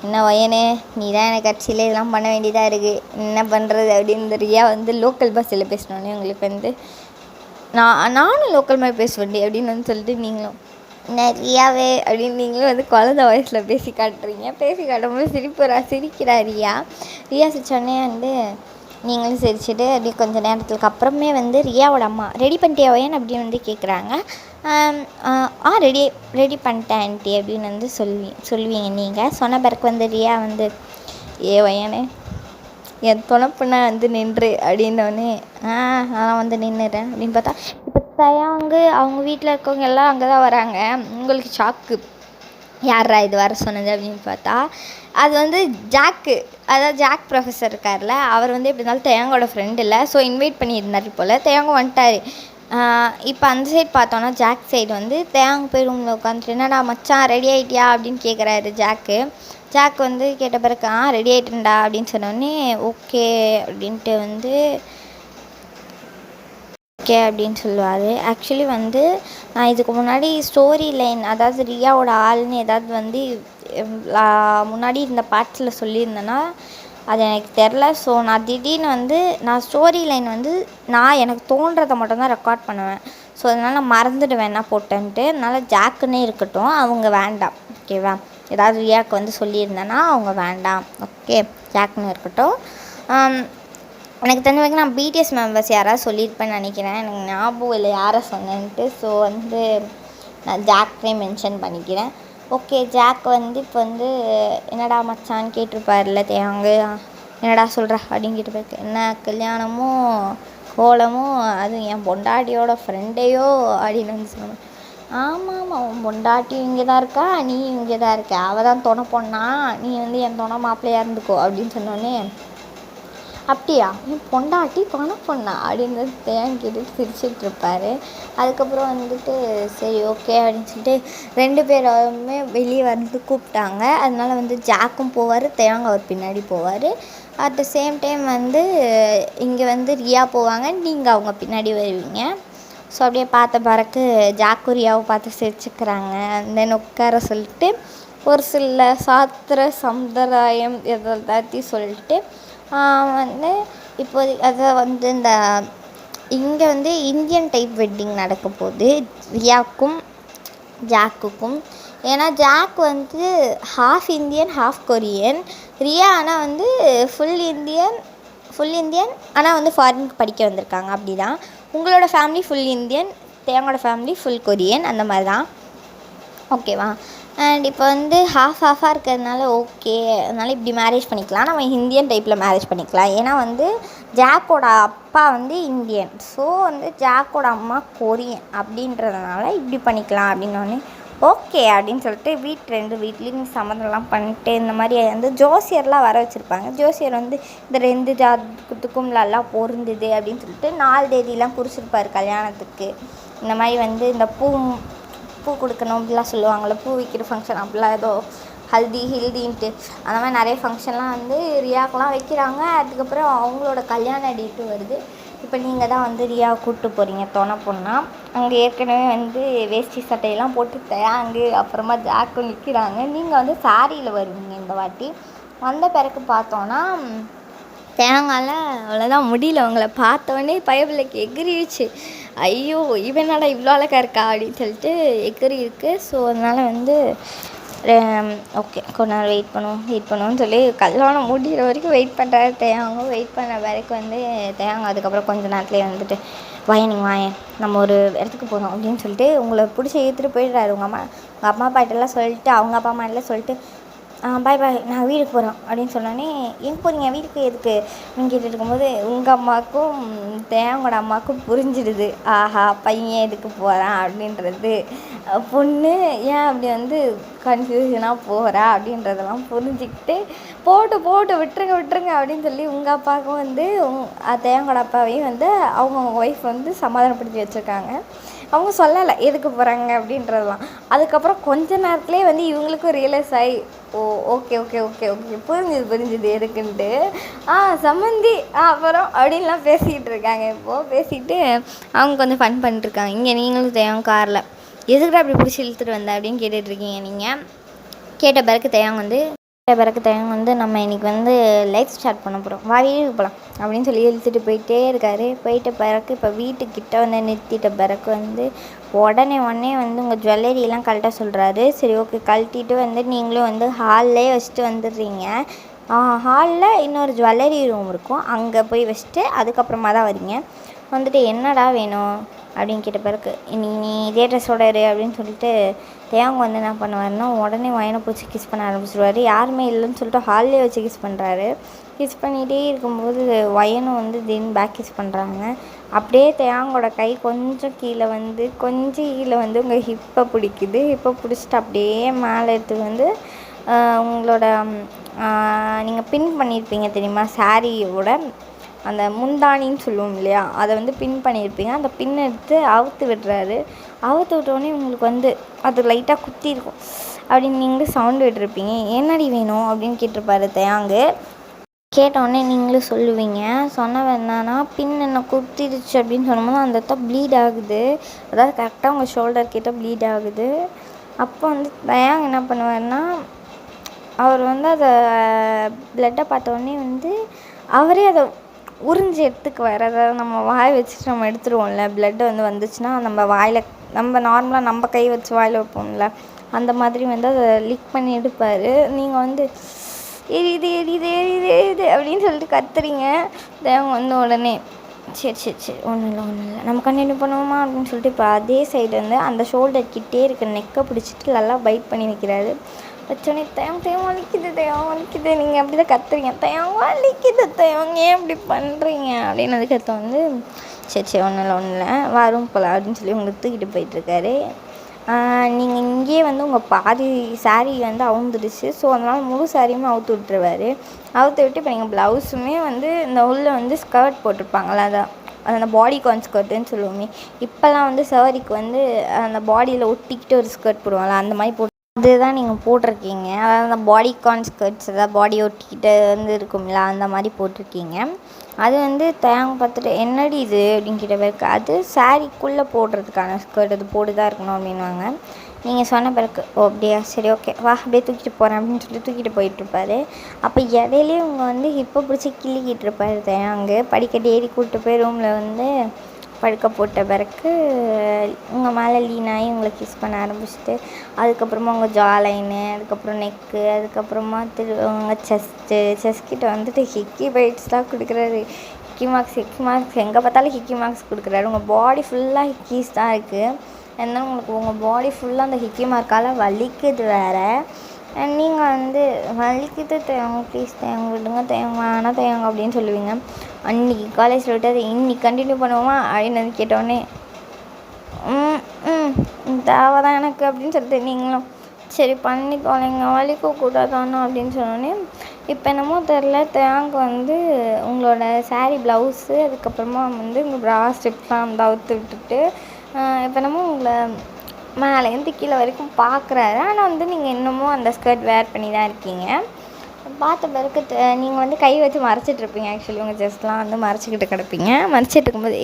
S1: என்ன வயனே நீ தான் எனக்கு கட்சியில் இதெல்லாம் பண்ண வேண்டியதாக இருக்குது, என்ன பண்ணுறது அப்படின்னு ரியா வந்து லோக்கல் பஸ்ஸில் பேசினோன்னே உங்களுக்கு வந்து நானும் லோக்கல் மாதிரி பேசுவேண்டி அப்படின்னு வந்து சொல்லிட்டு நீங்களும் ரியாவே அப்படின்னு நீங்களும் வந்து குழந்த வயசில் பேசி காட்டும்போது சிரிக்கிறா ரியா சிரிச்சோடனே வந்து நீங்களும் சிரிச்சுட்டு அப்படியே கொஞ்சம் நேரத்துக்கு அப்புறமே வந்து ரியாவோட அம்மா ரெடி பண்ணிட்டியா வயன் அப்படின்னு வந்து கேட்குறாங்க. ரெடி பண்ணிட்டேன் ஆண்டி அப்படின்னு வந்து சொல்லுவீங்க நீங்கள். சொன்ன பிறகு வந்து ரியா வந்து வயனே என் துணைப்புண்ண வந்து நின்று அப்படின்னோடனே நான் வந்து நின்றுறேன் அப்படின்னு பார்த்தா இப்போ தயாங்கு அவங்க வீட்டில் இருக்கவங்க எல்லாம் அங்கே தான் வராங்க. உங்களுக்கு ஷாக்கு, யாரா இது வர சொன்னது அப்படின்னு பார்த்தா அது வந்து ஜாக் ப்ரொஃபஸர் இருக்கார்ல, அவர் வந்து எப்படி இருந்தாலும் தேயாங்கோட ஃப்ரெண்டு இல்லை, ஸோ இன்வைட் பண்ணியிருந்தார் போல். தேயாங்க வந்துட்டார். இப்போ அந்த சைடு பார்த்தோன்னா ஜாக் சைடு வந்து தேயாங்க போய் ரூமில் உட்காந்துட்டு என்னடா மச்சான் ரெடி ஆகிட்டியா அப்படின்னு கேட்குறாரு ஜாக் வந்து கேட்ட பிறகு ரெடி ஆகிட்டேன்டா அப்படின்னு சொன்னோடனே ஓகே அப்படின்ட்டு வந்து ஓகே அப்படின்னு சொல்லுவார். ஆக்சுவலி வந்து நான் இதுக்கு முன்னாடி ஸ்டோரி லைன், அதாவது ரியாவோட ஆள்னு ஏதாவது வந்து முன்னாடி இந்த பாட்டில் சொல்லியிருந்தேன்னா அது எனக்கு தெரில. ஸோ நான் திடீர்னு வந்து நான் ஸ்டோரி லைன் வந்து நான் எனக்கு தோன்றதை மட்டும்தான் ரெக்கார்ட் பண்ணுவேன். ஸோ அதனால் நான் மறந்துடுவேன் என்ன போட்டேன்ட்டு. அதனால் ஜாக்குன்னே இருக்கட்டும், அவங்க வேண்டாம் ஓகேவா. ஏதாவது ரியாவுக்கு வந்து சொல்லியிருந்தேன்னா அவங்க வேண்டாம், ஓகே ஜாக்குன்னு இருக்கட்டும். எனக்கு தெரிஞ்ச வரைக்கும் நான் பிடிஎஸ் மெம்பர்ஸ் யாராவது சொல்லியிருப்பேன்னு நினைக்கிறேன், எனக்கு ஞாபகம் இல்லை யாரை சொன்னேன்ட்டு. ஸோ வந்து நான் ஜாக்னே மென்ஷன் பண்ணிக்கிறேன். ஓகே ஜாக் வந்து இப்போ வந்து என்னடா மச்சான்னு கேட்டிருப்பார்ல தேவாங்க, என்னடா சொல்கிற அப்படின்னு கேட்டுருப்பாரு. என்ன கல்யாணமோ கோலமோ அதுவும் என் பொண்டாட்டியோட ஃப்ரெண்டையோ அப்படின்னு வந்து சொன்னேன். ஆமாம் உன் பொண்டாட்டியும் இங்கே தான் இருக்கா, நீ இங்கே தான் இருக்க, அவள் தான் துணை பொண்ணா, நீ வந்து என் துணை மாப்பிள்ளையாக இருந்துக்கோ அப்படின்னு சொன்னோன்னே அப்படியா என் பொண்டாட்டி துணை பொண்ணா அப்படின்னு தேன் கேட்டுட்டு சிரிச்சிட்ருப்பார். அதுக்கப்புறம் வந்துட்டு சரி ஓகே அப்படின்னு சொல்லிட்டு 2 பேருமே வெளியே வந்து கூப்பிட்டாங்க. அதனால வந்து ஜாக்கும் போவார், தேவாங்க அவர் பின்னாடி போவார். அட் த சேம் டைம் வந்து இங்கே வந்து ரியா போவாங்க, நீங்கள் அவங்க பின்னாடி வருவீங்க. ஸோ அப்படியே பார்த்த பிறகு ஜாக்கும் ரியாவை பார்த்து சிரிச்சுக்கிறாங்க. தென் உட்கார சொல்லிட்டு ஒரு சில சாஸ்திர சம்பிரதாயம் எல்லாத்தையும் சொல்லிட்டு வந்து இப்போ அதை வந்து இந்த இங்கே வந்து இந்தியன் டைப் வெட்டிங் நடக்க போகுது ரியாவுக்கும் ஜாக்குக்கும். ஏன்னா ஜாக் வந்து half Indian half Korean, Riya ஆனால் வந்து ஃபுல் இந்தியன் ஆனால் வந்து ஃபாரினுக்கு படிக்க வந்திருக்காங்க. அப்படி தான் உங்களோட ஃபேமிலி ஃபுல் இந்தியன், தேவங்களோட ஃபேமிலி ஃபுல் கொரியன், அந்த மாதிரி தான் ஓகேவா. அண்ட் இப்போ வந்து ஹாஃபாக இருக்கிறதுனால ஓகே, அதனால் இப்படி மேரேஜ் பண்ணிக்கலாம், நம்ம இந்தியன் டைப்பில் மேரேஜ் பண்ணிக்கலாம். ஏன்னா வந்து ஜாக்கோட அப்பா வந்து இந்தியன், ஸோ வந்து ஜாக்கோட அம்மா கொரியன் அப்படின்றதுனால இப்படி பண்ணிக்கலாம் அப்படின்னோடனே ஓகே அப்படின்னு சொல்லிட்டு 2 வீட்லேயும் சம்மந்தம்லாம் பண்ணிட்டு இந்த மாதிரி வந்து ஜோசியர்லாம் வர வச்சுருப்பாங்க. ஜோசியர் வந்து இந்த 2 ஜாதகத்துக்கும் நல்லா பொருந்துது அப்படின்னு சொல்லிட்டு 4 தேதியெலாம் குறிச்சிருப்பார் கல்யாணத்துக்கு. இந்த மாதிரி வந்து இந்த பூ கொடுக்கணும் அப்படிலாம் சொல்லுவாங்கள்ல, பூ விற்கிற ஃபங்க்ஷன் அப்படிலாம் ஏதோ ஹில்தின்ட்டு அந்த மாதிரி நிறைய ஃபங்க்ஷன்லாம் வந்து ரியாக்கெலாம் வைக்கிறாங்க. அதுக்கப்புறம் அவங்களோட கல்யாண டேட்டு வருது. இப்போ நீங்கள் தான் வந்து ரியா கூப்பிட்டு போகிறீங்க துணை பொண்ணாக. அங்கே ஏற்கனவே வந்து வேஷ்டி சட்டையெல்லாம் போட்டு தேங்கு அப்புறமா ஜாக்கும் நிற்கிறாங்க. நீங்கள் வந்து சாரியில் வருவீங்க இந்த வாட்டி. வந்த பிறகு பார்த்தோன்னா தேங்காயில் அவ்வளோதான் முடியல. அவங்கள பார்த்தோன்னே பயபிள்ளைக்கு எகிரிடுச்சு. ஐயோ இவனாடா இவ்வளோ அழகாக இருக்கா அப்படின்னு சொல்லிட்டு எகிரி இருக்குது. ஸோ அதனால் வந்து ஓகே கொஞ்ச நேரம் வெயிட் பண்ணுவோம்னு சொல்லி கல்யாணம் முடிகிற வரைக்கும் வெயிட் பண்ணுறாரு தேங்காங்க. வெயிட் பண்ண வரைக்கும் வந்து தேங்காய் அதுக்கப்புறம் கொஞ்சம் நேரத்துலேயே வந்துட்டு வாயன் நம்ம ஒரு இடத்துக்கு போகிறோம் அப்படின்னு சொல்லிட்டு உங்களை பிடிச்சி ஏற்றுட்டு போயிடுறாரு. உங்கள் அம்மா அப்பாட்டெல்லாம் சொல்லிட்டு அவங்க அப்பா அம்மா எல்லாம் சொல்லிட்டு பாய் நான் வீட்டுக்கு போகிறோம் அப்படின்னு சொன்னோன்னே எங்கே போகிறீங்க வீட்டுக்கு எதுக்கு அப்படின்னு கேட்டுட்டு இருக்கும்போது உங்கள் அம்மாவுக்கும் தேங்கோட அம்மாவுக்கும் புரிஞ்சிடுது. ஆஹா பையன் எதுக்கு போகிறான் அப்படின்றது, பொண்ணு ஏன் அப்படி வந்து கன்ஃபியூஷனாக போகிறா அப்படின்றதெல்லாம் புரிஞ்சுக்கிட்டு போட்டு விட்டுருங்க அப்படின்னு சொல்லி உங்கள் அப்பாவுக்கும் வந்து தேங்கோட அப்பாவையும் வந்து அவங்க ஒய்ஃப் வந்து சமாதானப்படுத்தி வச்சுருக்காங்க. அவங்க சொல்லலை எதுக்கு போகிறாங்க அப்படின்றதெல்லாம். அதுக்கப்புறம் கொஞ்ச நேரத்துலேயே வந்து இவங்களுக்கும் ரியலைஸ் ஆகி ஓகே புரிஞ்சுது எதுக்குன்ட்டு சம்மந்தி அப்புறம் அப்படின்லாம் பேசிக்கிட்டு இருக்காங்க. இப்போது பேசிக்கிட்டு அவங்க கொஞ்சம் ஃபன் பண்ணிட்டுருக்காங்க. இங்கே நீங்களும் தேவன் காரில் எதுக்குடா அப்படி பிடிச்சி இழுத்துட்டு வந்த அப்படின்னு கேட்டுட்ருக்கீங்க. நீங்கள் கேட்ட பிறகு தேவன் வந்து நம்ம இன்றைக்கி வந்து லைஃப் ஸ்டார்ட் பண்ண போகிறோம், வீட்டுக்கு போகலாம் அப்படின்னு சொல்லி இழுத்துட்டு போயிட்டே இருக்காரு. போயிட்ட பிறகு இப்போ வீட்டுக்கிட்ட வந்து நிறுத்திட்ட பிறகு வந்து உடனே வந்து உங்கள் ஜுவல்லரியெல்லாம் கழட்ட சொல்கிறாரு. சரி ஓகே கழட்டிட்டு வந்து நீங்களும் வந்து ஹால்லே வச்சுட்டு வந்துடுறீங்க. ஹாலில் இன்னொரு ஜுவல்லரி ரூம் இருக்கும், அங்கே போய் வச்சுட்டு அதுக்கப்புறமா தான் வரீங்க. வந்துட்டு என்னடா வேணும் அப்படின்னு கேட்ட பிறகு நீ இதே ட்ரெஸ்ஸோட இரு அப்படின்னு சொல்லிட்டு தேவங்க வந்து என்ன பண்ணுவாருன்னா உடனே வயனை பிடிச்சி கிஸ் பண்ண ஆரம்பிச்சிடுவார். யாருமே இல்லைன்னு சொல்லிட்டு ஹால்லே வச்சு கிஸ் பண்ணுறாரு. கிஸ் பண்ணிகிட்டே இருக்கும்போது வயனும் வந்து பேக் கிஸ் பண்ணுறாங்க. அப்படியே தேங்கோட கை கொஞ்சம் கீழே வந்து உங்கள் ஹிப்பை பிடிக்குது. ஹிப்பை பிடிச்சிட்டு அப்படியே மேலே எடுத்து வந்து உங்களோட நீங்கள் பின் பண்ணியிருப்பீங்க தெரியுமா சாரியோட அந்த முந்தானின்னு சொல்லுவோம் இல்லையா, அதை வந்து பின் பண்ணியிருப்பீங்க. அந்த பின் எடுத்து அவுத்து விடுறாரு. அவுத்து விட்டோடனே உங்களுக்கு வந்து அது லைட்டாக குத்தி இருக்கும் அப்படின்னு நீங்களும் சவுண்டு விட்டுருப்பீங்க. என்னடி வேணும் அப்படின்னு கேட்டிருப்பாரு தேங்கு. கேட்டோடனே நீங்களும் சொல்லுவீங்க. சொன்னவ என்னன்னா பின் என்ன குத்திடுச்சு அப்படின்னு சொல்லும்போது அந்த இடத்த ப்ளீட் ஆகுது. அதாவது கரெக்டாக உங்கள் ஷோல்டர் கிட்ட ப்ளீட் ஆகுது. அப்போ வந்து தேங்க் என்ன பண்ணுவார்னா அவர் வந்து அதை ப்ளட்டை பார்த்தோடனே வந்து அவரே அதை உறிஞ்சி எடுத்துக்குவார். அதாவது நம்ம வாய் வச்சுட்டு நம்ம எடுத்துருவோம்ல, ப்ளட்டு வந்து வந்துச்சுன்னா நம்ம வாயில் நம்ம நார்மலாக நம்ம கை வச்சு வாயில் வைப்போம்ல, அந்த மாதிரி வந்து அதை லிக் பண்ணி எடுப்பார். நீங்கள் வந்து எரியுது அப்படின்னு சொல்லிட்டு கத்துறீங்க. தேவங்க வந்து உடனே சரி ஒன்றும் இல்லை நம்ம கண்டினியூ பண்ணுவோமா அப்படின்னு சொல்லிட்டு இப்போ அதே சைடு வந்து அந்த ஷோல்டர் கிட்டே இருக்க நெக்கை பிடிச்சிட்டு நல்லா பைட் பண்ணி வைக்கிறாரு. வச்சோடனே தேவன் வலிக்குது நீங்கள் அப்படி தான் கத்துறீங்க. தேவங்க ஏன் இப்படி பண்ணுறீங்க அப்படின்னு அதுக்கடுத்து வந்து சரி ஒன்றும் இல்லை வரும் போல அப்படின்னு சொல்லி உங்களுக்கு தூக்கிட்டு போயிட்டுருக்காரு. நீங்கள் இங்கேயே வந்து உங்கள் பாதி சாரீ வந்து அவுந்துடுச்சு. ஸோ அதனால் முழு சாரியுமே அவுத்து விட்டுருவார். அவுத்து விட்டு இப்போ நீங்கள் ப்ளவுஸுமே வந்து இந்த உள்ளே வந்து ஸ்கர்ட் போட்டிருப்பாங்களா, அதான் அந்த பாடி கான் ஸ்கர்ட்டுன்னு சொல்லுவோமே. இப்போல்லாம் வந்து சாரிக்கு வந்து அந்த பாடியில் ஒட்டிக்கிட்டு ஒரு ஸ்கர்ட் போடுவாங்களா, அந்த மாதிரி போட்டு அதுதான் நீங்கள் போட்டிருக்கீங்க. அதாவது அந்த பாடி கான் ஸ்கர்ட்ஸ் அதாவது பாடி ஒட்டிக்கிட்டு வந்து இருக்கும்ல, அந்த மாதிரி போட்டிருக்கீங்க. அது வந்து தேங்க பார்த்துட்டு என்னடி இது அப்படின்னு கேட்ட பிறகு அது சாரீக்குள்ளே போடுறதுக்கான ஸ்கர்ட், அது போட்டு தான் இருக்கணும் அப்படின்வாங்க. நீங்கள் சொன்ன பிறகு அப்படியா சரி ஓகே வா அப்படியே தூக்கிட்டு போகிறேன் அப்படின்னு சொல்லி தூக்கிட்டு போயிட்டுருப்பாரு. அப்போ இடையிலே இவங்க வந்து ஹிப்பை பிடிச்சி கிள்ளிக்கிட்டு இருப்பார் தேங்கு. படிக்கட்டு ஏறி கூப்பிட்டு போய் ரூமில் வந்து படுக்க போட்ட பிறகு உங்கள் மேலே லீனாகி உங்களை கிஸ் பண்ண ஆரம்பிச்சிட்டு அதுக்கப்புறமா உங்கள் ஜாலைனு, அதுக்கப்புறம் நெக்கு, அதுக்கப்புறமா உங்கள் செஸ்கிட்ட வந்துட்டு ஹிக்கி பைட்ஸ் தான் கொடுக்குறாரு. ஹிக்கி மார்க்ஸ் எங்கே பார்த்தாலும் ஹிக்கி மார்க்ஸ் கொடுக்குறாரு. உங்கள் பாடி ஃபுல்லாக ஹிக்கீஸ் தான் இருக்குது. அதனால் உங்களுக்கு உங்கள் பாடி ஃபுல்லாக அந்த ஹிக்கி மார்க்கால் வலிக்குது வேறு. நீங்கள் வந்து வலிக்குது தேவங்க ப்ளீஸ் தேவங்க விடுங்க தேவங்க அப்படின்னு சொல்லுவீங்க. அன்றைக்கி காலேஜில் விட்டு அது இன்னைக்கு கண்டினியூ பண்ணுவோமா அப்படின்னு வந்து கேட்டோடனே தேவை தான் எனக்கு அப்படின்னு சொல்லிட்டு நீங்களும் சரி பண்ணி தொலைங்க வலிக்கக்கூடாதானோ அப்படின்னு சொன்னோன்னே இப்போ என்னமோ தெரில தேங்க வந்து உங்களோட சாரீ ப்ளவுஸு அதுக்கப்புறமா வந்து உங்கள் ப்ரா ஸ்ட்ரிப்லாம் வந்து அவுத்து விட்டுட்டு இப்போ என்னமோ உங்களை மேலேருந்து கீழே வரைக்கும் பார்க்குறாரு. ஆனால் வந்து நீங்கள் இன்னமும் அந்த ஸ்கர்ட் வேர் பண்ணி தான் இருக்கீங்க. பார்த்த பிறகு நீங்கள் வந்து கை வச்சு மறைச்சிட்ருப்பீங்க. ஆக்சுவலி உங்கள் ஜஸ்ட்லாம் வந்து மறைச்சிக்கிட்டு கிடப்பீங்க. மறைச்சிட்டு இருக்கும்போது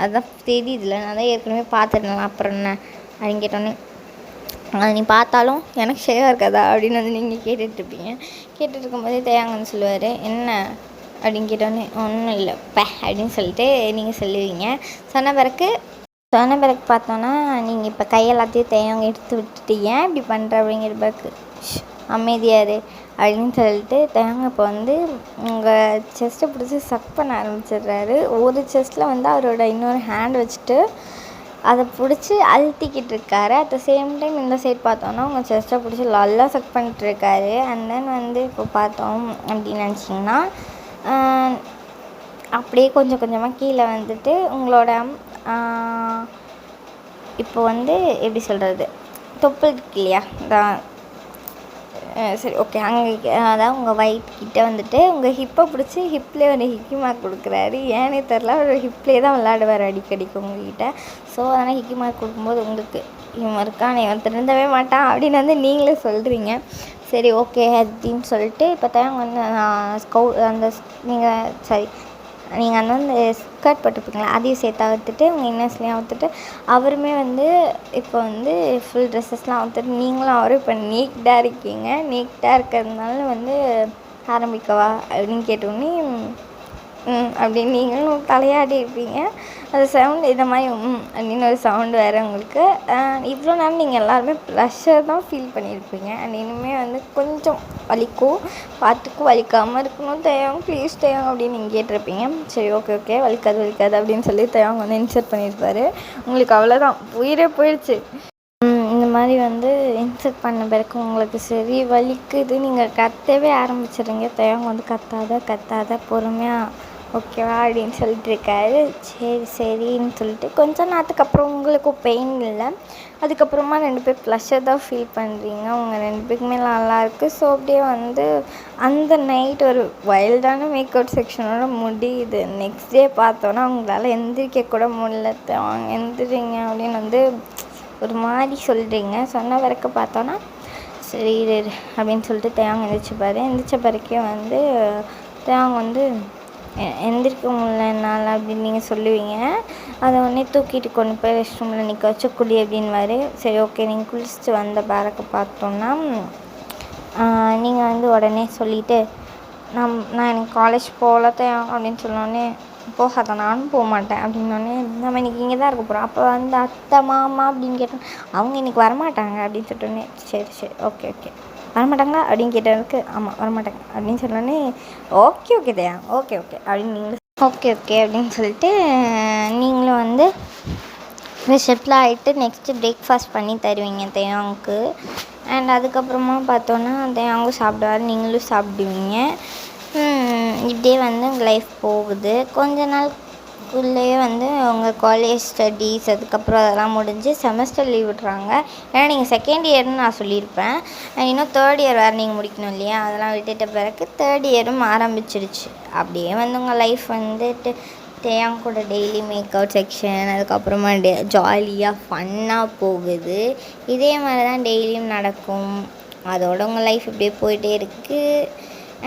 S1: அதுதான் தெரியுதுல்ல, நான் தான் ஏற்கனவே பார்த்துருந்தேன், அப்புறம் என்ன அப்படின்னு கேட்டோன்னே அது நீ பார்த்தாலும் எனக்கு ஷேவாக இருக்காதா அப்படின்னு வந்து நீங்கள் கேட்டுட்ருப்பீங்க. கேட்டுட்டு இருக்கும்போதே தேயாங்க வந்து சொல்லுவார், என்ன அப்படின்னு கேட்டோன்னே ஒன்றும் இல்லை அப்படின்னு சொல்லிட்டு நீங்கள் சொல்லுவீங்க. சொன்ன பிறகு பார்த்தோன்னா நீங்கள் இப்போ கையெல்லாத்தையும் தேயாங்க எடுத்து விட்டுட்டு ஏன் இப்படி பண்ணுற அப்படிங்கிற பிறகு அமைதியாரு அப்படின்னு சொல்லிட்டு தேங்க இப்போ வந்து உங்கள் செஸ்ட்டை பிடிச்சி சக் பண்ண ஆரம்பிச்சிடுறாரு. ஒரு செஸ்ட்டில் வந்து அவரோட இன்னொரு ஹேண்ட் வச்சுட்டு அதை பிடிச்சி அழுத்திக்கிட்டு இருக்காரு. அட் த சேம் டைம் இந்த சைட் பார்த்தோன்னா உங்கள் செஸ்ட்டை பிடிச்சி நல்லா சக் பண்ணிட்டுருக்காரு. அண்ட் தென் வந்து இப்போ பார்த்தோம் அப்படின்னு நினச்சிங்கன்னா அப்படியே கொஞ்சம் கொஞ்சமாக கீழே வந்துட்டு உங்களோட இப்போ வந்து எப்படி சொல்கிறது, தொப்புள் இருக்கு இல்லையா, சரி ஓகே, அங்கே அதான் உங்கள் வயிட் கிட்டே வந்துட்டு உங்கள் ஹிப்பை பிடிச்சி ஹிப்லேயே ஒரு ஹிக்கி மார்க் கொடுக்குறாரு. ஏன்னே தெரில, அவர் ஹிப்லேயே தான் விளையாடுவார் அடிக்கடிக்கு உங்கள்கிட்ட. ஸோ அதனால் ஹிக்கி மார்க் கொடுக்கும்போது உங்களுக்கு இவன் இருக்கான், இவன் திருந்தவே மாட்டான் அப்படின்னு வந்து நீங்களே சொல்கிறீங்க. சரி ஓகே அப்படின்னு சொல்லிட்டு இப்போ தான் வந்து அந்த நீங்கள் அந்த ஸ்கர்ட் போட்டுருப்பீங்களா, அதையும் சேர்த்து அவுத்துட்டு உங்கள் இன்னர்ஸ்லேயும் அவுத்துட்டு அவருமே வந்து இப்போ வந்து ஃபுல் ட்ரெஸ்ஸஸ்லாம் அவுத்துட்டு நீங்களும் அவரும் இப்போ நீட்டாக இருக்கீங்க. நீட்டாக இருக்கிறதுனால வந்து ஆரம்பிக்கவா அப்படின்னு கேட்டோன்னே அப்படின்னு நீங்களும் தலையாடி இருப்பீங்க. அது சவுண்டு இந்த மாதிரி அப்படின்னு ஒரு சவுண்டு வேறு உங்களுக்கு. இவ்வளோ நேரம் நீங்கள் எல்லாருமே ப்ளஷர் தான் ஃபீல் பண்ணியிருப்பீங்க. அண்ட் இனிமேல் வந்து கொஞ்சம் வலிக்கும், பார்த்துக்கும் வலிக்காமல் இருக்கணும் தேவங்க ப்ளீஸ் தேவங்க அப்படின்னு நீங்கள் கேட்டிருப்பீங்க. சரி ஓகே வலிக்காது அப்படின்னு சொல்லி தேவங்க வந்து இன்சர்ட் பண்ணியிருப்பாரு. உங்களுக்கு அவ்வளோதான், உயிரே போயிடுச்சு. இந்த மாதிரி வந்து இன்சர்ட் பண்ண பிறகு உங்களுக்கு சரி வலிக்குது, நீங்கள் கத்தவே ஆரம்பிச்சிடுங்க. தேவங்க வந்து கத்தாத பொறுமையாக ஓகேவா அப்படின்னு சொல்லிட்டு இருக்காரு. சரின்னு சொல்லிட்டு கொஞ்ச நேரத்துக்கு அப்புறம் உங்களுக்கு பெயின் இல்லை. அதுக்கப்புறமா 2 பேர் ப்ளஷர் தான் ஃபீல் பண்ணுறீங்க. உங்கள் 2 பேருக்குமே நல்லாயிருக்கு. ஸோ அப்படியே வந்து அந்த நைட் ஒரு வைல்டான மேக் அவுட் செக்ஷனோட முடியுது. நெக்ஸ்ட் டே பார்த்தோன்னா அவங்களால எந்திரிக்க கூட முடியல. வாங்க எந்திரிங்க அப்படின்னு வந்து ஒரு மாதிரி சொல்கிறீங்க. சொன்ன வரைக்கும் பார்த்தோன்னா சரி அப்படின்னு சொல்லிட்டு தேவாங்க எந்திரிச்ச பிறக்கே வந்து தேவாங்க வந்து எந்திரிக்க முடியல என்னால் அப்படின்னு நீங்கள் சொல்லுவீங்க. அதை உடனே தூக்கிட்டு கொண்டு போய் ரெஸ்ட் ரூமில் நிற்க வச்சு குடி அப்படின்வாரு. சரி ஓகே, நீங்கள் குளிச்சுட்டு வந்த பிறகு பார்த்தோன்னா நீங்கள் வந்து உடனே சொல்லிவிட்டு நான் எனக்கு காலேஜ் போகல தேவாங்க அப்படின்னு சொன்னோடனே போகாத நானும் போக மாட்டேன் அப்படின்னோடனே நம்ம இன்றைக்கி இங்கே தான் இருக்க போகிறோம். அப்போ வந்து அத்தை மாமா அப்படின்னு கேட்டோம். அவங்க இன்றைக்கி வரமாட்டாங்க அப்படின்னு சொல்லிட்டோன்னே சரி ஓகே வரமாட்டாங்களா அப்படின்னு கேட்டதுக்கு ஆமாம் வரமாட்டாங்க அப்படின்னு சொன்னோடனே ஓகே தயா ஓகே அப்படின்னு நீங்களும் ஓகே அப்படின்னு சொல்லிட்டு நீங்களும் வந்து ரிசப்டில் ஆகிட்டு நெக்ஸ்ட்டு பிரேக்ஃபாஸ்ட் பண்ணி தருவீங்க தேவாங்க்கு. அண்ட் அதுக்கப்புறமா பார்த்தோன்னா தேவாங்கும் சாப்பிடுவார், நீங்களும் சாப்பிடுவீங்க. இப்படியே வந்து உங்கள் லைஃப் போகுது. கொஞ்ச நாளுக்குள்ளேயே வந்து உங்கள் காலேஜ் ஸ்டடீஸ் அதுக்கப்புறம் அதெல்லாம் முடிஞ்சு செமஸ்டர் லீவ் விட்றாங்க. ஏன்னா நீங்கள் செகண்ட் இயர்னு நான் சொல்லியிருப்பேன். இன்னும் தேர்ட் இயர் வேறு நீங்கள் முடிக்கணும் இல்லையா, அதெல்லாம் விட்டுட்ட பிறகு தேர்ட் இயரும் ஆரம்பிச்சிடுச்சு. அப்படியே வந்து உங்கள் லைஃப் வந்துட்டு தேயாங்க கூட டெய்லி மேக் அவுட் செக்ஷன் அதுக்கப்புறமா ஜாலியாக ஃபன்னாக போகுது. இதே மாதிரி தான் டெய்லியும் நடக்கும். அதோட உங்கள் லைஃப் இப்படியே போயிட்டே இருக்குது.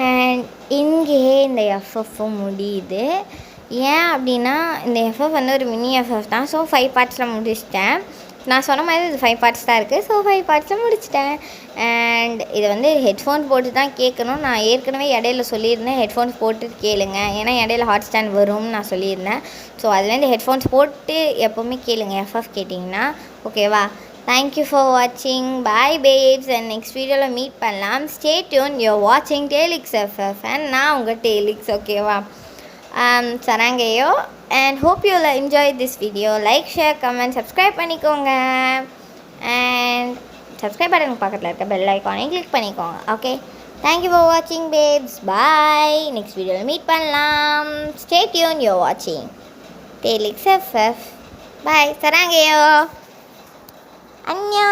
S1: அண்ட் இங்கேயே இந்த எஃப்எஃப்பும் முடியுது. ஏன் அப்படின்னா இந்த எஃப்எஃப் வந்து ஒரு மினி எஃப்எஃப் தான். ஸோ 5 பார்ட்ஸில் முடிச்சிட்டேன். நான் சொன்ன மாதிரி இது 5 பார்ட்ஸ் தான் இருக்குது. ஸோ 5 பார்ட்ஸில் முடிச்சிட்டேன். அண்ட் இதை வந்து ஹெட்ஃபோன்ஸ் போட்டு தான் கேட்கணும். நான் ஏற்கனவே இடையில சொல்லியிருந்தேன் ஹெட்ஃபோன்ஸ் போட்டு கேளுங்க, ஏன்னா இடையில ஹாட் ஸ்டாண்ட் வரும்னு நான் சொல்லியிருந்தேன். ஸோ அதுலேருந்து ஹெட்ஃபோன்ஸ் போட்டு எப்போவுமே கேளுங்க எஃப்எஃப் கேட்டிங்கன்னா. ஓகேவா? Thank you for watching. Bye babes, and next video la meet pannalam. Stay tuned. You're watching Tailix FF and na unga Tailix, okay va? Sarangayo, and hope you'll enjoy this video. Like, share, comment, subscribe பண்ணிக்கோங்க. And subscribe button பக்கத்துல இருக்க bell icon click பண்ணிக்கோங்க. Okay? Thank you for watching babes. Bye. Next video la meet pannalam. Stay tuned. You're watching Tailix FF. Bye. Sarangayo.
S2: Anya.